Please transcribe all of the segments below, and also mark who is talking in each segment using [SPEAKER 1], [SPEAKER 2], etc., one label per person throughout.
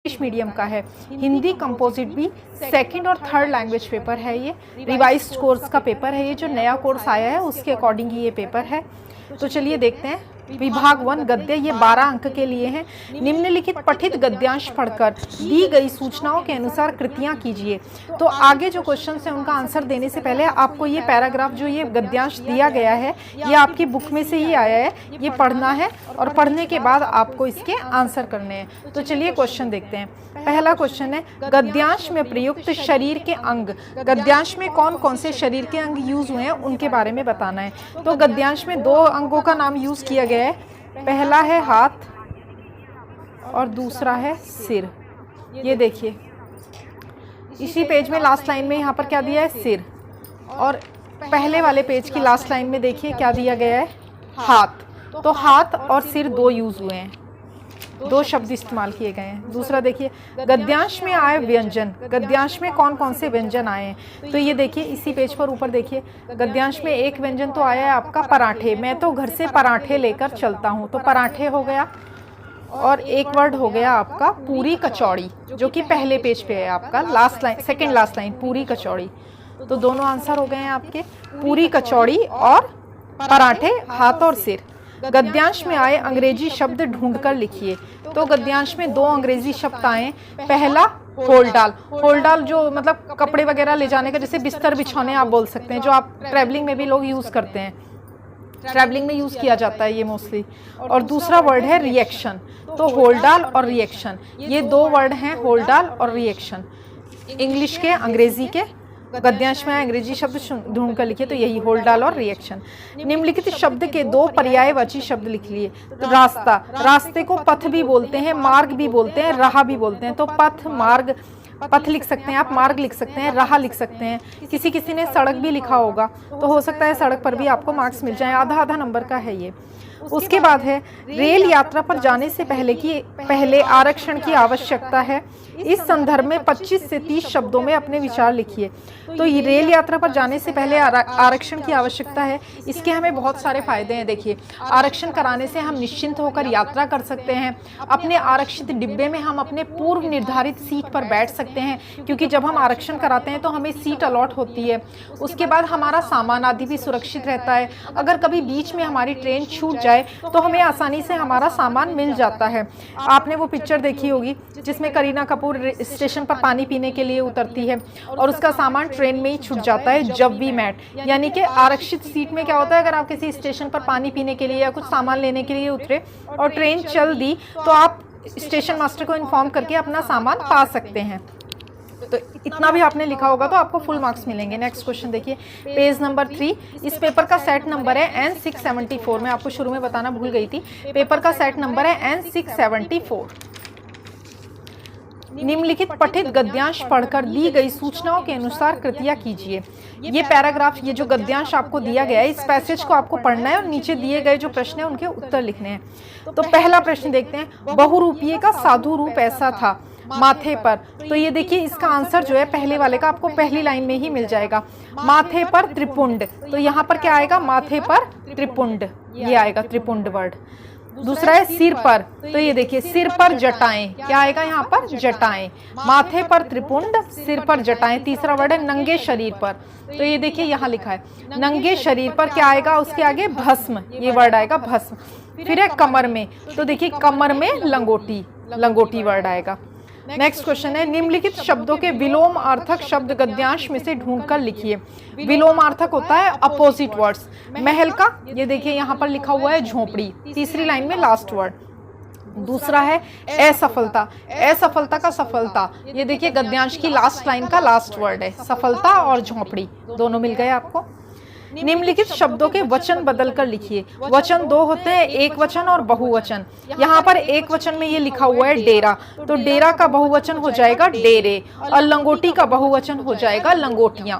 [SPEAKER 1] English medium का है। Hindi composite भी सेकंड और थर्ड लैंग्वेज पेपर है। ये रिवाइज्ड कोर्स का पेपर है। ये जो नया कोर्स आया है उसके अकॉर्डिंग ये पेपर है। तो चलिए देखते हैं। विभाग 1 गद्य, ये 12 अंक के लिए हैं। निम्नलिखित पठित गद्यांश पढ़कर दी गई सूचनाओं के अनुसार कृतियां कीजिए। तो आगे जो क्वेश्चन है उनका आंसर देने से पहले आपको ये पैराग्राफ जो ये गद्यांश दिया गया है ये आपकी बुक में से ही आया है, ये पढ़ना है और पढ़ने के बाद आपको इसके आंसर करने हैं। तो चलिए क्वेश्चन देखते हैं। पहला क्वेश्चन है, गद्यांश में प्रयुक्त शरीर के अंग। गद्यांश में कौन कौन से शरीर के अंग यूज हुए हैं उनके बारे में बताना है। तो गद्यांश में 2 अंगों का नाम यूज किया गया है। पहला है हाथ और दूसरा है सिर। ये देखिए इसी पेज में लास्ट लाइन में यहाँ पर क्या दिया है, सिर। और पहले वाले पेज की लास्ट लाइन में देखिए क्या दिया गया है, हाथ। तो हाथ और सिर 2 यूज हुए हैं, 2 शब्द इस्तेमाल किए गए हैं। दूसरा देखिए, गद्यांश में आए व्यंजन। गद्यांश में कौन कौन से व्यंजन आए हैं। तो ये देखिए इसी पेज पर ऊपर देखिए, गद्यांश में एक व्यंजन तो आया है आपका पराठे। मैं तो घर से पराठे लेकर चलता हूँ, तो पराठे हो गया। और एक वर्ड हो गया आपका पूरी कचौड़ी, जो कि पहले पेज पे है आपका, last line, second last line, पूरी कचौड़ी। तो दोनों आंसर हो गए हैं आपके, पूरी कचौड़ी और पराठे, हाथ और सिर। गद्यांश में आए अंग्रेजी शब्द ढूंढकर लिखिए। तो गद्यांश में 2 अंग्रेजी शब्द आए। पहला होल्डाल। होल्डाल जो मतलब कपड़े वगैरह ले जाने का, जैसे बिस्तर बिछौने आप बोल सकते हैं, जो आप ट्रैवलिंग में भी लोग यूज करते हैं, ट्रैवलिंग में यूज किया जाता है ये मोस्टली। और दूसरा वर्ड है रिएक्शन। तो होल्डाल और रिएक्शन, ये 2 वर्ड हैं, होल्डाल और रिएक्शन। इंग्लिश के, अंग्रेजी के। गद्यांश में अंग्रेजी शब्द ढूंढ कर लिखिए, तो यही होल्डाल और रिएक्शन। निम्नलिखित शब्द के 2 पर्यायवाची शब्द लिख लिए। तो रास्ता, रास्ते को पथ भी बोलते हैं, मार्ग भी बोलते हैं, राह भी बोलते हैं। तो पथ, मार्ग, पथ लिख सकते हैं आप, मार्ग लिख सकते हैं, राह लिख सकते हैं। किसी ने सड़क भी लिखा होगा, तो हो सकता है सड़क पर भी आपको मार्क्स मिल जाए। आधा आधा नंबर का है ये। उसके बाद है, रेल यात्रा पर जाने से पहले आरक्षण की आवश्यकता है। इस संदर्भ में 25 से 30 शब्दों में अपने विचार लिखिए। तो ये रेल यात्रा पर जाने से पहले आरक्षण की आवश्यकता है। इसके हमें बहुत सारे फायदे हैं। देखिए, आरक्षण कराने से हम निश्चिंत होकर यात्रा कर सकते हैं। अपने आरक्षित डिब्बे में हम अपने पूर्व निर्धारित सीट पर बैठ सकते हैं, क्योंकि जब हम आरक्षण कराते हैं तो हमें सीट अलॉट होती है। उसके बाद हमारा सामान आदि भी सुरक्षित रहता है। अगर कभी बीच में हमारी ट्रेन छूट जाए तो हमें आसानी से हमारा सामान मिल जाता है। आपने वो पिक्चर देखी होगी जिसमें करीना कपूर स्टेशन पर पानी पीने के लिए उतरती है और उसका सामान ट्रेन में ही छूट जाता है, जब भी मैट। यानी कि आरक्षित सीट में क्या होता है, अगर आप किसी स्टेशन पर पानी पीने के लिए या कुछ सामान लेने के लिए उतरे और ट्रेन चल दी, तो आप स्टेशन मास्टर को इन्फॉर्म करके अपना सामान पा सकते हैं। तो इतना भी आपने लिखा होगा तो आपको फुल मार्क्स मिलेंगे। नेक्स्ट क्वेश्चन देखिए, पेज नंबर 3। इस पेपर का सेट नंबर है N674। मैं आपको शुरू में बताना भूल गई थी, पेपर का सेट नंबर है N674। निम्नलिखित पठित गद्यांश पढ़कर दी गई सूचनाओं के अनुसार कृतियां कीजिए। ये पैराग्राफ, ये जो गद्यांश आपको दिया गया है, इस पैसेज को आपको पढ़ना है और नीचे दिए गए जो प्रश्न है उनके उत्तर लिखने हैं। तो पहला प्रश्न देखते हैं, बहुरूपीय का साधु रूप ऐसा था माथे पर। तो ये देखिए इसका आंसर जो है पहले वाले का आपको पहली लाइन में ही मिल जाएगा। माथे पर त्रिपुंड, तो यहाँ पर क्या आएगा, माथे पर त्रिपुंड, ये आएगा त्रिपुंड वर्ड। दूसरा है सिर पर, तो ये देखिए सिर पर जटाएं, क्या आएगा यहाँ पर, जटाएं। माथे पर त्रिपुंड, सिर पर जटाएं। तीसरा वर्ड है नंगे शरीर पर, तो ये देखिए यहाँ लिखा है नंगे शरीर पर, क्या आएगा उसके आगे, भस्म, ये वर्ड आएगा भस्म। फिर है कमर में, तो देखिए कमर में लंगोटी, लंगोटी वर्ड आएगा। नेक्स्ट क्वेश्चन है, निम्नलिखित शब्दों के विलोमार्थक शब्द गद्यांश में से ढूंढकर लिखिए। विलोमार्थक होता है अपोजिट वर्ड्स। महल का, ये देखिए यहाँ पर लिखा हुआ है झोपड़ी, तीसरी लाइन में लास्ट वर्ड। दूसरा है असफलता, असफलता का सफलता, ये देखिए गद्यांश की लास्ट लाइन का लास्ट वर्ड है। सफलता और झोपड़ी दोनों मिल गए आपको। निम्नलिखित शब्दों के वचन बदलकर लिखिए। वचन 2 होते हैं, एक वचन और बहुवचन। यहाँ पर एक वचन में ये लिखा हुआ है डेरा, तो डेरा का बहुवचन हो जाएगा डेरे और लंगोटी का बहुवचन हो जाएगा लंगोटियां।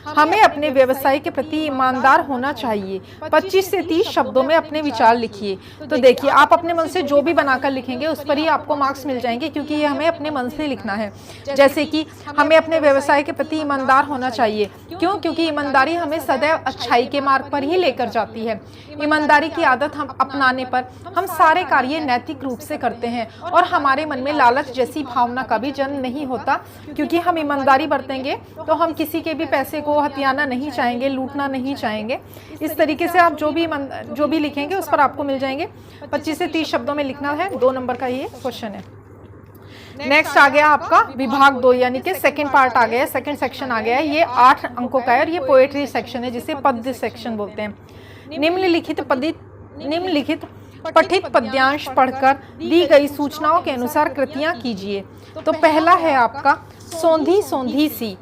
[SPEAKER 1] हमें अपने व्यवसाय के प्रति ईमानदार होना चाहिए। 25 से 30 शब्दों में अपने विचार लिखिए। तो देखिए, आप अपने मन से जो भी बनाकर लिखेंगे उस पर ही आपको मार्क्स मिल जाएंगे, क्योंकि ये हमें अपने मन से लिखना है। जैसे कि हमें अपने व्यवसाय के प्रति ईमानदार होना चाहिए। क्यों? क्योंकि ईमानदारी हमें सदैव अच्छाई के मार्ग पर ही लेकर जाती है। ईमानदारी की आदत हम अपनाने पर हम सारे कार्य नैतिक रूप से करते हैं और हमारे मन में लालच जैसी भावना का भी जन्म नहीं होता, क्योंकि हम ईमानदारी बरतेंगे तो हम किसी के भी पैसे को हथियाना नहीं चाहेंगे, लूटना नहीं चाहेंगे। इस तरीके से आप जो भी लिखेंगे उस पर आपको मिल जाएंगे। 25 से 30 शब्दों में लिखना है। 2 नंबर का ये क्वेश्चन है। नेक्स्ट आ गया आपका विभाग 2, यानी कि सेकंड पार्ट आ गया, सेकंड सेक्शन आ गया है। ये 8 अंकों का है और ये पोएट्री सेक्शन है, जिसे पद्य सेक्शन बोलते हैं। निम्नलिखित पठित पद्यांश पढ़कर दी गई सूचनाओं के अनुसार कृतियां कीजिए। तो पहला है आपका सोंधी सोंधी सी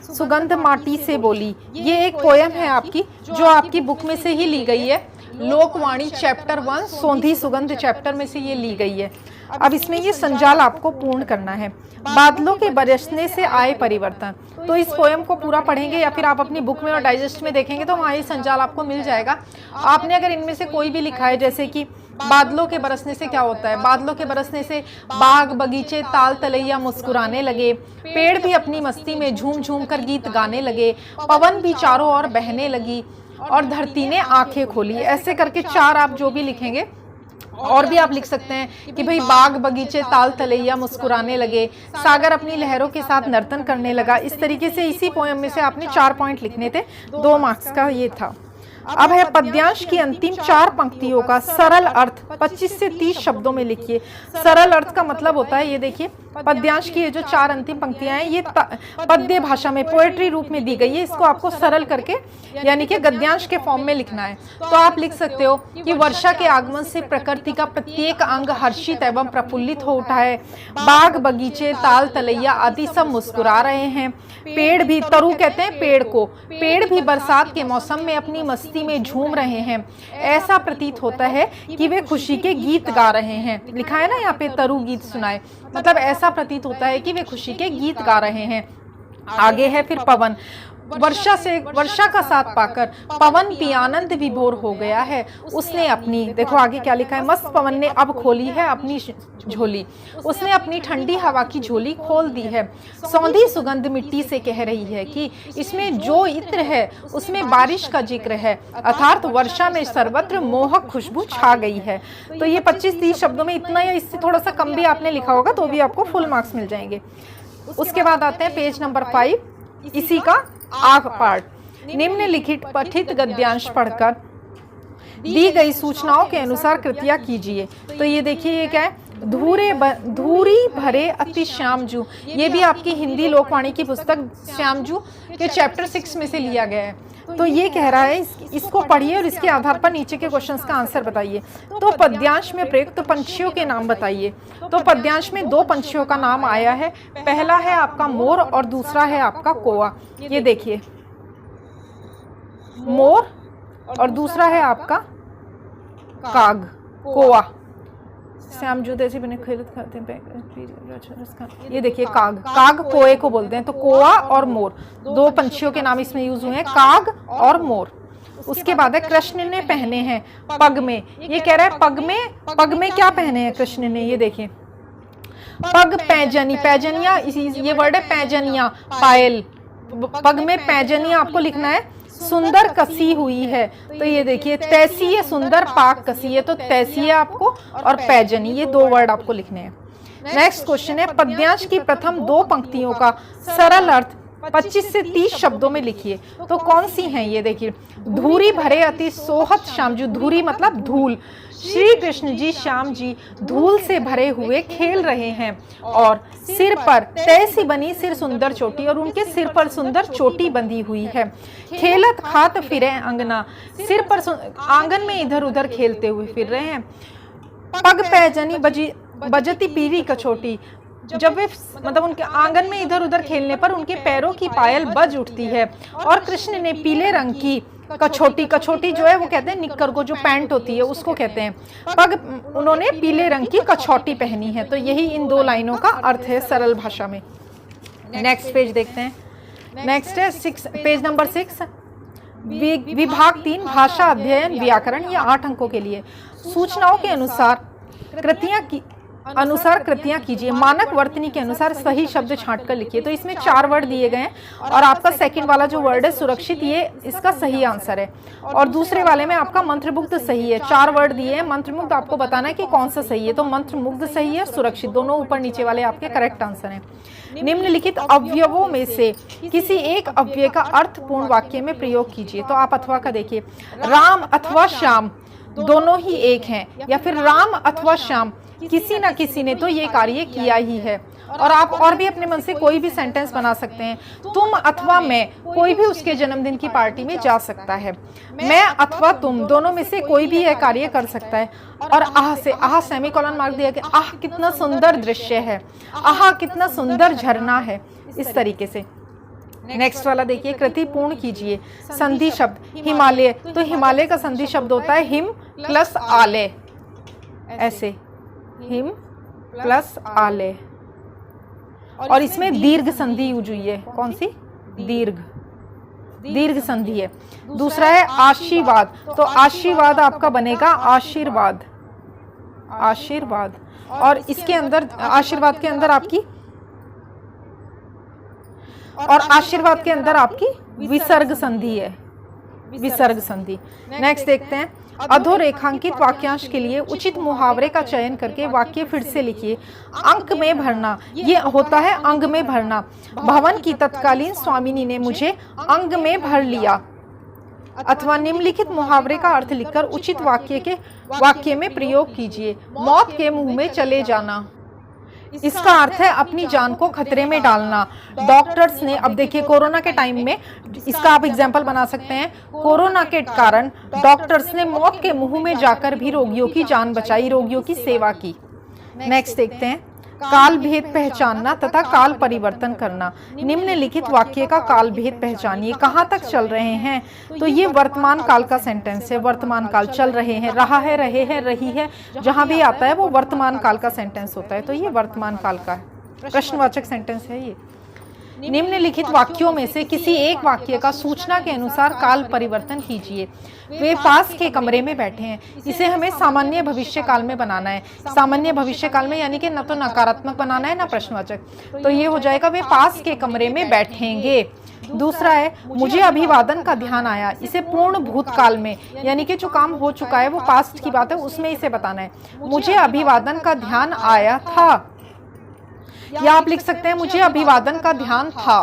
[SPEAKER 1] सुगंध माटी से बोली। ये एक पोयम है आपकी, जो आपकी बुक में से ही ली गई है। लोकवाणी चैप्टर 1 सोंधी सुगंध चैप्टर में से ये ली गई है। अब इसमें ये संजाल आपको पूर्ण करना है। बादलों के बरसने से आए परिवर्तन। तो इस पोयम को पूरा पढ़ेंगे या फिर आप अपनी बुक में और डाइजेस्ट में देखेंगे तो वहाँ ये संजाल आपको मिल जाएगा। आपने अगर इनमें से कोई भी लिखा है, जैसे कि बादलों के बरसने से क्या होता है? बादलों के बरसने से बाग बगीचे ताल तलैया मुस्कुराने लगे, पेड़ भी अपनी मस्ती में झूम झूम कर गीत गाने लगे, पवन भी चारों ओर बहने लगी और धरती ने आंखें खोली। ऐसे करके 4 आप जो भी लिखेंगे, और भी आप लिख सकते हैं कि भाई बाग बगीचे ताल तलैया मुस्कुराने लगे, सागर अपनी लहरों के साथ नर्तन करने लगा। इस तरीके से इसी पोयम में से आपने 4 पॉइंट लिखने थे। 2 मार्क्स का ये था। अब है पद्यांश की अंतिम 4 पंक्तियों का सरल अर्थ 25 से 30 शब्दों में लिखिए। सरल अर्थ का मतलब होता है, ये देखिए, पद्यांश की ये जो 4 अंतिम पंक्तियां हैं ये पद्य भाषा में पोएट्री रूप में दी गई है। इसको आपको सरल करके यानी कि गद्यांश के फॉर्म में लिखना है। तो आप लिख सकते हो कि वर्षा के आगमन से प्रकृति का प्रत्येक अंग हर्षित एवं प्रफुल्लित हो उठा है। बाग बगीचे ताल तलैया आदि सब मुस्कुरा रहे हैं। पेड़ भी, तरु कहते हैं पेड़ को, पेड़ भी बरसात के मौसम में अपनी मस्ती में झूम रहे हैं। ऐसा प्रतीत होता है कि वे खुशी के गीत गा रहे हैं। लिखा है ना यहाँ पे, तरु गीत सुनाए, मतलब ऐसा प्रतीत होता है कि वे खुशी के गीत गा रहे हैं। आगे है फिर पवन। वर्षा का साथ पाकर पवन भी आनंद विभोर हो गया है। उसने अपनी, देखो आगे क्या लिखा है, मस्त पवन ने अब खोली है अपनी झोली। उसने अपनी ठंडी हवा की झोली खोल दी है। सौंधी सुगंध मिट्टी से कह रही है कि इसमें जो इत्र है उसमें बारिश का जिक्र है, अर्थात वर्षा में सर्वत्र मोहक खुशबू छा गई है। तो ये 25-30 शब्दों में इतना, या इससे थोड़ा सा कम भी आपने लिखा होगा तो भी आपको फुल मार्क्स मिल जाएंगे। उसके बाद आते हैं पेज नंबर 5, इसी का आग पार्ट। निम्नलिखित पठित गद्यांश पढ़कर दी गई सूचनाओं के अनुसार कृतियां कीजिए। तो ये देखिए, ये क्या है, धूरी भरे अति श्यामजू। ये भी आपकी हिंदी लोकवाणी की पुस्तक श्यामजू के चैप्टर 6 में से लिया गया है। तो ये कह रहा है, इसको पढ़िए और इसके आधार पर नीचे के क्वेश्चंस का आंसर बताइए। तो पद्यांश में प्रयुक्त पंछियों के नाम बताइए। तो पद्यांश में 2 पंछियों का नाम आया है। पहला है आपका मोर और दूसरा है आपका कौवा। ये देखिए, मोर और दूसरा है आपका काग, कौवा। श्याम जो जैसे बने खेलत खाते हैं। ये देखिए, काग कोए को बोलते हैं। तो कौवा और मोर 2 पंछियों के नाम इसमें यूज हुए हैं, काग और मोर। उसके बाद है कृष्ण ने पहने हैं पग में। ये कह रहा है पग में क्या पहने हैं कृष्ण ने। ये देखिए, पग पैजनी, पैजनिया, ये वर्ड है पैजनिया, पायल। पग में पैजनिया आपको लिखना है। सुंदर कसी हुई है। तो ये देखिए, तैसी है सुंदर, पाक कसी है। तो तैसी है आपको, और पैजनी, ये 2 वर्ड आपको लिखने हैं। नेक्स्ट क्वेश्चन है, पद्यांश की प्रथम 2 पंक्तियों का सरल अर्थ 25 से 30 शब्दों में लिखिए। तो कौन सी हैं? ये देखिए, धूरी भरे अति सोहत श्यामजू। धूरी मतलब धूल। श्री कृष्ण जी श्याम जी धूल से भरे हुए खेल रहे हैं और सिर पर तैसी बनी सिर सुंदर चोटी, और उनके सिर पर सुंदर चोटी बंधी हुई है। खेलत खात फिरे अंगना, सिर पर आंगन में इधर उधर खेलते हुए फिर रहे हैं। पग पैजनी बजती पीरी कचोटी, जब वे मतलब उनके आंगन में इधर उधर खेलने पर उनके पैरों की पायल बज उठती है। और कृष्ण ने पीले रंग की कछोटी जो है वो कहते हैं निक्कर को, जो पैंट होती है उसको कहते हैं। पग उन्होंने पीले रंग की कछोटी पहनी है। तो यही इन 2 लाइनों का अर्थ है सरल भाषा में। नेक्स्ट पेज देखते हैं। नेक्स्ट है पेज नंबर 6, विभाग 3 भाषा अध्ययन व्याकरण, ये 8 अंकों के लिए। सूचनाओं के अनुसार कृतियां कीजिए, मानक वर्तनी के अनुसार सही शब्द छांट कर लिखिए। तो इसमें 4 वर्ड दिए गए हैं और आपका सेकंड वाला जो वर्ड है सुरक्षित, ये इसका सही आंसर है। और दूसरे वाले में आपका मंत्रमुग्ध सही है। 4 वर्ड दिए हैं, मंत्रमुग्ध आपको बताना है कि कौन सा सही है। तो मंत्रमुग्ध सही है, सुरक्षित दोनों ऊपर नीचे वाले आपके करेक्ट आंसर हैं। निम्नलिखित अवयवों में से किसी एक अव्यय का अर्थपूर्ण वाक्य में प्रयोग कीजिए। तो आप अथवा का देखिए, राम अथवा श्याम दोनों ही एक हैं, या फिर राम अथवा श्याम किसी न किसी ने तो ये कार्य किया ही है। और आप और भी अपने मन से कोई भी सेंटेंस बना सकते हैं। तुम अथवा मैं, कोई भी उसके जन्मदिन की पार्टी में जा सकता है। मैं अथवा तुम, दोनों में से कोई भी यह कार्य कर सकता है। और आह से, आह सेमीकोलन मार्क दिया गया, आह कितना सुंदर दृश्य है, आह कितना सुंदर झरना है, इस तरीके से। नेक्स्ट वाला देखिए, कृति पूर्ण कीजिए। संधि शब्द हिमालय, तो हिमालय का संधि शब्द होता है हिम प्लस आलय, ऐसे हिम प्लस आलय। और इसमें दीर्घ संधि यूज हुई है, कौन सी? दीर्घ संधि है। दूसरा है आशीर्वाद, तो आशीर्वाद आपका बनेगा आशीर्वाद, आशीर्वाद। और इसके अंदर आशीर्वाद के अंदर आपकी, और आशीर्वाद के अंदर आपकी विसर्ग संधि है, विसर्ग संधि। नेक्स्ट देखते हैं, अधोरेखांकित वाक्यांश के लिए उचित मुहावरे का चयन करके वाक्य फिर से लिखिए। अंक में भरना, ये होता है अंग में भरना। भवन की तत्कालीन स्वामिनी ने मुझे अंग में भर लिया। अथवा निम्नलिखित मुहावरे का अर्थ लिखकर उचित वाक्य में प्रयोग कीजिए। मौत के मुंह में चले जाना, इसका अर्थ है अपनी जान को खतरे में डालना। डॉक्टर्स ने, अब देखिए कोरोना के टाइम में इसका आप एग्जाम्पल बना सकते हैं। कोरोना के कारण डॉक्टर्स ने मौत के मुंह में जाकर भी रोगियों की जान बचाई, रोगियों की सेवा की। नेक्स्ट देखते हैं, काल भेद पहचानना तथा काल परिवर्तन करना। निम्नलिखित वाक्य का काल भेद पहचानिए। कहाँ तक चल रहे हैं? तो ये वर्तमान काल का सेंटेंस है। वर्तमान काल, चल रहे हैं, रहा है, रहे हैं, रही है, जहाँ भी आता है वो वर्तमान काल का सेंटेंस होता है। तो ये वर्तमान काल का है, प्रश्नवाचक सेंटेंस है ये। निम्नलिखित वाक्यों में से किसी एक वाक्य का सूचना के अनुसार काल परिवर्तन कीजिए। वे पास के कमरे में बैठे हैं, इसे हमें सामान्य भविष्य काल में बनाना है। सामान्य भविष्य काल में यानी कि न तो नकारात्मक बनाना है ना प्रश्नवाचक, तो ये हो जाएगा वे पास के कमरे में बैठेंगे। दूसरा है, मुझे अभिवादन का ध्यान आया, इसे पूर्ण भूतकाल में यानी कि जो काम हो चुका है वो पास्ट की बात है, उसमें इसे बताना है। मुझे अभिवादन का ध्यान आया था, या आप लिख सकते हैं मुझे अभिवादन का ध्यान था।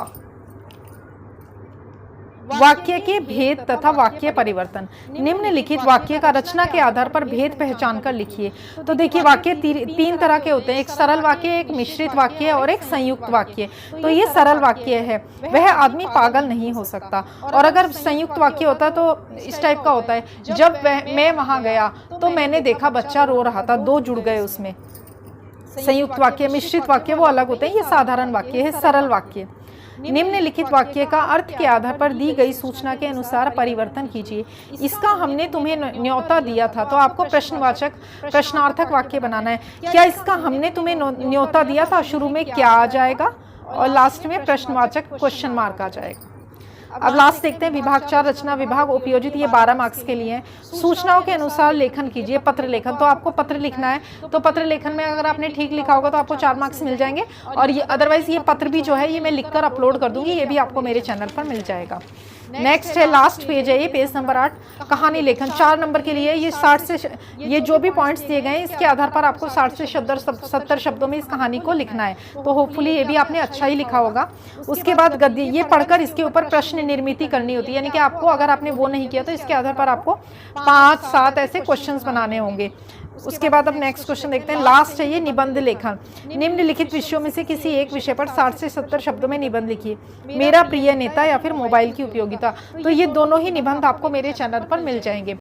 [SPEAKER 1] वाक्य के भेद तथा वाक्य परिवर्तन। निम्नलिखित वाक्य का रचना के आधार पर भेद पहचान कर लिखिए। तो देखिए वाक्य 3 तरह के होते हैं, एक सरल वाक्य, एक मिश्रित वाक्य और एक संयुक्त वाक्य। तो ये सरल वाक्य है, वह आदमी पागल नहीं हो सकता। और अगर संयुक्त वाक्य होता तो इस टाइप का होता है, जब मैं वहां गया तो मैंने देखा बच्चा रो रहा था, 2 जुड़ गए उसमें। संयुक्त वाक्य, मिश्रित वाक्य वो अलग होते हैं, ये साधारण वाक्य है, सरल वाक्य। निम्नलिखित वाक्य का अर्थ के आधार पर दी गई सूचना के अनुसार परिवर्तन कीजिए। इसका हमने तुम्हें न्योता दिया था, तो आपको प्रश्नवाचक प्रश्नार्थक वाक्य बनाना है। क्या इसका हमने तुम्हें न्योता दिया था, शुरू में क्या आ जाएगा और लास्ट में प्रश्नवाचक क्वेश्चन मार्क आ जाएगा। अब लास्ट देखते हैं, विभाग 4 रचना विभाग उपयोजित, ये 12 मार्क्स के लिए है। सूचनाओं के अनुसार लेखन कीजिए। पत्र लेखन, तो आपको पत्र लिखना है, तो पत्र लेखन में अगर आपने ठीक लिखा होगा तो आपको 4 मार्क्स मिल जाएंगे। और ये अदरवाइज ये पत्र भी जो है ये मैं लिखकर अपलोड कर दूंगी, ये भी आपको मेरे चैनल पर मिल जाएगा। नेक्स्ट है, लास्ट पेज है ये, पेज नंबर 8, कहानी लेखन 4 नंबर के लिए। ये 60 से, ये जो भी पॉइंट्स दिए गए हैं इसके आधार पर आपको 60 से 70 शब्दों में इस कहानी को लिखना है। तो होपफुली ये भी आपने अच्छा ही लिखा होगा। उसके बाद गद्य, ये पढ़कर इसके ऊपर प्रश्न निर्मिति करनी होती है, यानी कि आपको अगर आपने वो नहीं किया तो इसके आधार पर आपको 5-7 ऐसे क्वेश्चंस बनाने होंगे। उसके बाद अब नेक्स्ट क्वेश्चन देखते हैं, लास्ट है ये, निबंध लेखन। निम्नलिखित विषयों में से किसी एक विषय पर 60 से 70 शब्दों में निबंध लिखिए। मेरा प्रिय नेता या फिर मोबाइल की उपयोगिता, तो ये दोनों ही निबंध आपको मेरे चैनल पर मिल जाएंगे।